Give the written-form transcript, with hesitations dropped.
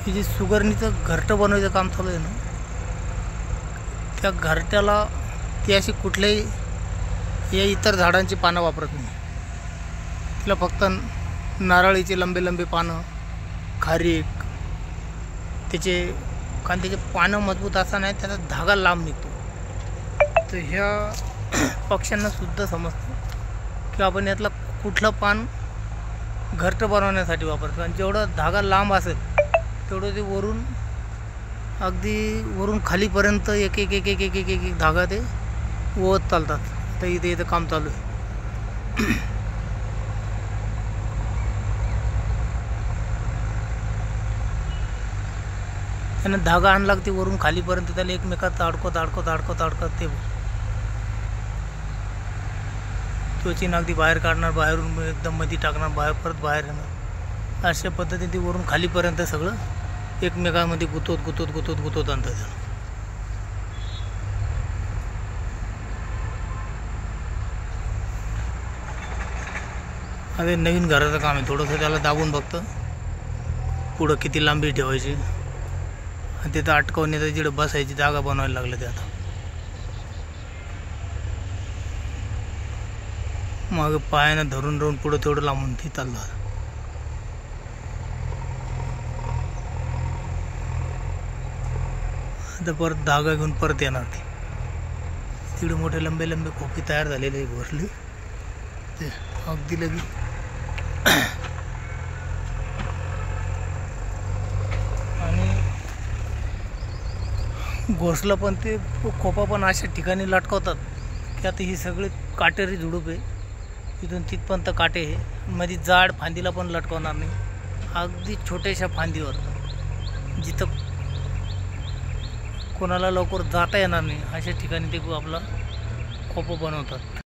हे जे सुगरणीचं घरटं बनवायचं काम चालू आहे ना, त्या घरट्याला ती अशी कुठल्याही या इतर झाडांची पानं वापरत नाही. तिला फक्त नारळीचे लंबे लंबे पानं, खारीक, कारण त्याचे पानं मजबूत असताना त्याचा धागा लांब निघतो. तर ह्या पक्ष्यांना सुद्धा समजतं की आपण यातला कुठलं पान घरटं बनवण्यासाठी वापरतो. आणि जेवढा धागा लांब असेल तेवढं ते वरून खालीपर्यंत एक एक एक एक एक एक एक धागा ते ओवत चालतात. तर इथं काम चालू आहे. त्यांना धागा आणला ते वरून खालीपर्यंत त्याला एकमेकात अडकत ते त्वचेनं अगदी बाहेर काढणार, बाहेरून एकदम मध्ये टाकणार, परत बाहेर येणार. अशा पद्धतीने ते वरून खालीपर्यंत सगळं एकमेकांमध्ये गुतवत आणतात. अरे नवीन घराचं काम आहे. थोडंसं त्याला दाबून बघतं पुढं किती लांबी ठेवायची आणि तिथं अटकवण्याचं जिकडं बसायची जागा बनवायला लागलं ते आता. मग पायानं धरून पुढं तेवढं लांबून ते चाललं. आता परत धागा घेऊन परत येणार ते. तिकडे मोठे लंबे लंबे खोपे तयार झालेले घोसले ते अगदी लगी. आणि घोसला पण ते खोपा पण अशा ठिकाणी लटकवतात की आता ही सगळी काटेरी झुडूप आहे. इथून तिथपर्यंत काटे आहे. मध्ये जाड फांदीला पण लटकवणार नाही. अगदी छोट्याशा फांदीवर जिथं कोणाला लवकर जाता येणार नाही अशा ठिकाणी ते आपला खोपं बनवतात.